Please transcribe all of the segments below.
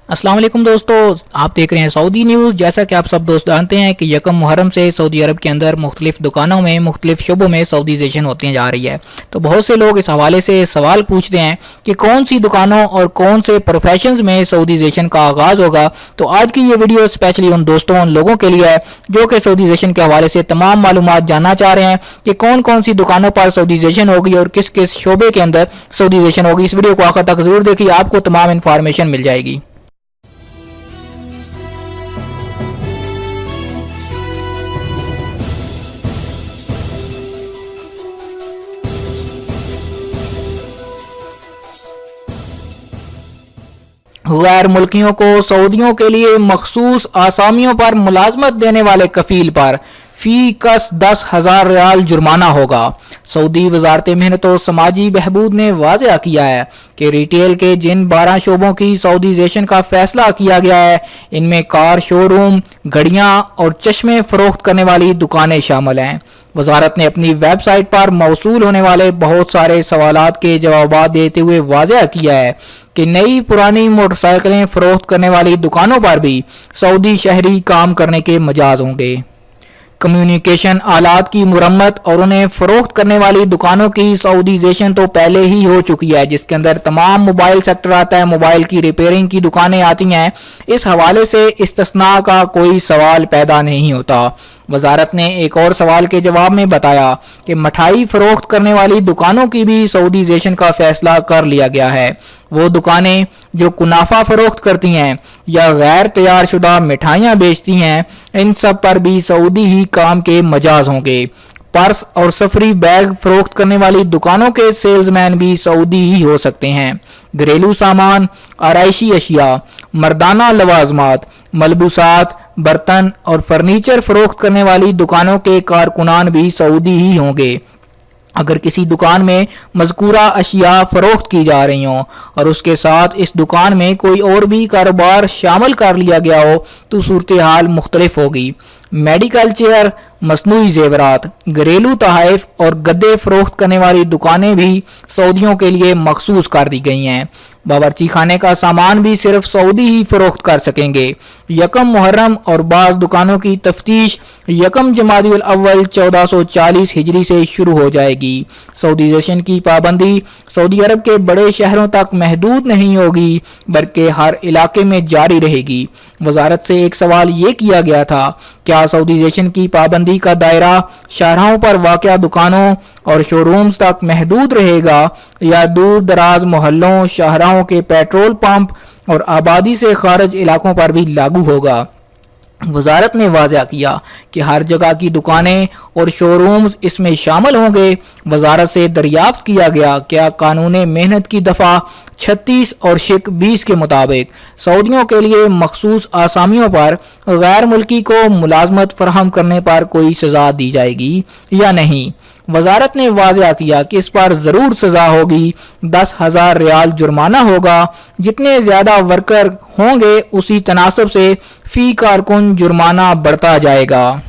अस्सलाम वालेकुम दोस्तों, आप देख रहे हैं सऊदी न्यूज़। जैसा कि आप सब दोस्त जानते हैं कि यकम मुहर्रम से सऊदी अरब के अंदर मुख्तलिफ दुकानों में मुख्तलिफ शुबों में सऊदीजेशन होती जा रही है। तो बहुत से लोग इस हवाले से सवाल पूछते हैं कि कौन सी दुकानों और कौन से प्रोफेशंस में सऊदीजेशन का आगाज़ होगा। तो आज की ये वीडियो स्पेशली उन दोस्तों, उन लोगों के लिए है जो कि सऊदीजेशन के हवाले से तमाम मालूमात जानना चाह रहे हैं कि कौन कौन सी दुकानों पर सऊदीजेशन होगी और किस किस शोबे के अंदर सऊदीजेशन होगी। इस वीडियो को आखिर तक जरूर देखिए, आपको तमाम इन्फॉर्मेशन मिल जाएगी। गैर मुल्कियों को सऊदियों के लिए मखसूस आसामियों पर मुलाजमत देने वाले कफील पर फी कस 10,000 रियाल जुर्माना होगा। सऊदी वजारत मेहनत और समाजी बहबूद ने वाज़ेह किया है कि रिटेल के जिन 12 शोबों की सऊदीजेशन का फैसला किया गया है, इनमें कार शोरूम, घड़ियां और चश्मे फरोख्त करने वाली दुकानें शामिल हैं। वजारत ने अपनी वेबसाइट पर मौसूल होने वाले बहुत सारे सवालात के जवाब देते हुए वाज़ेह किया है कि नई पुरानी मोटरसाइकिलें फरोख्त करने वाली दुकानों पर भी सऊदी शहरी काम करने के मजाज होंगे। कम्युनिकेशन आलात की मुरम्मत और उन्हें फरोख्त करने वाली दुकानों की सऊदीजेशन तो पहले ही हो चुकी है, जिसके अंदर तमाम मोबाइल सेक्टर आता है, मोबाइल की रिपेयरिंग की दुकानें आती हैं। इस हवाले से इस्तिस्ना का कोई सवाल पैदा नहीं होता। वजारत ने एक और सवाल के जवाब में बताया कि मिठाई फरोख्त करने वाली दुकानों की भी सऊदीजेशन का फैसला कर लिया गया है। वो दुकानें जो कुनाफा फरोख्त करती हैं या गैर तैयार शुदा मिठाइयाँ बेचती हैं, इन सब पर भी सऊदी ही काम के मजाज होंगे। पर्स और सफरी बैग फरोख्त करने वाली दुकानों के सेल्समैन भी सऊदी ही हो सकते हैं। घरेलू सामान, आराइशी अशिया, मर्दाना लवाजमात, मलबूसात, बर्तन और फर्नीचर फरोख्त करने वाली दुकानों के कारकुनान भी सऊदी ही होंगे। अगर किसी दुकान में मज़कूरा अशिया फ़रोख्त की जा रही हों और उसके साथ इस दुकान में कोई और भी कारोबार शामिल कर लिया गया हो तो सूरत हाल मुख्तलिफ होगी। मेडिकल चेयर, मसनूई जेवरात, घरेलू तहाइफ और गद्दे फ़रोख्त करने वाली दुकानें भी सऊदियों के लिए मखसूस कर दी गई हैं। बावर्ची खाने का सामान भी सिर्फ सऊदी ही फ़रोख्त कर सकेंगे। यकम मुहर्रम और बाज़ दुकानों की तफ्तीश यकम जमादियुल अव्वल 1440 हिजरी से शुरू हो जाएगी। सऊदीजेशन की पाबंदी सऊदी अरब के बड़े शहरों तक महदूद नहीं होगी, बल्कि हर इलाके में जारी रहेगी। वजारत से एक सवाल ये किया गया था, क्या सऊदीजेशन की पाबंदी का दायरा शाहराहों पर वाक़या दुकानों और शोरूम्स तक महदूद रहेगा या दूर दराज मोहल्लों, शाहराहों के पेट्रोल पंप और आबादी से खारिज इलाकों पर भी लागू होगा। वजारत ने वाज़ेह किया कि हर जगह की दुकानें और शोरूम्स इसमें शामिल होंगे। वजारत से दरियाफ्त किया गया क्या कानून मेहनत की दफ़ा 36 और शिक 20 के मुताबिक सऊदियों के लिए मखसूस आसामियों पर गैर मुल्की को मुलाजमत फराहम करने पर कोई सज़ा दी जाएगी या नहीं। वजारत ने वाज़ेह किया कि इस पर ज़रूर सज़ा होगी। 10,000 रियाल जुर्माना होगा। जितने ज़्यादा वर्कर होंगे उसी तनासब से फ़ी कारकुन जुर्माना बढ़ता जाएगा।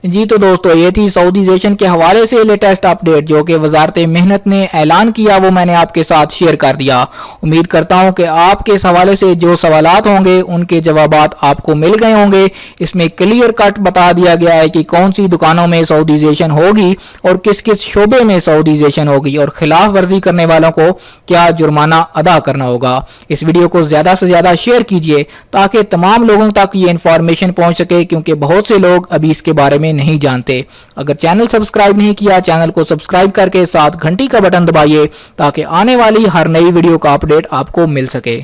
जी तो दोस्तों, ये थी सऊदीजेशन के हवाले से लेटेस्ट अपडेट जो कि वजारत मेहनत ने ऐलान किया, वो मैंने आपके साथ शेयर कर दिया। उम्मीद करता हूँ कि आपके इस हवाले से जो सवालात होंगे उनके जवाबात आपको मिल गए होंगे। इसमें क्लियर कट बता दिया गया है कि कौन सी दुकानों में सऊदीजेशन होगी और किस किस शोबे में सऊदीजेशन होगी और खिलाफ वर्जी करने वालों को क्या जुर्माना अदा करना होगा। इस वीडियो को ज़्यादा से ज़्यादा शेयर कीजिए ताकि तमाम लोगों तक ये इन्फॉर्मेशन पहुँच सके, क्योंकि बहुत से लोग अभी इसके बारे में नहीं जानते। अगर चैनल सब्सक्राइब नहीं किया, चैनल को सब्सक्राइब करके साथ घंटी का बटन दबाइए ताकि आने वाली हर नई वीडियो का अपडेट आपको मिल सके।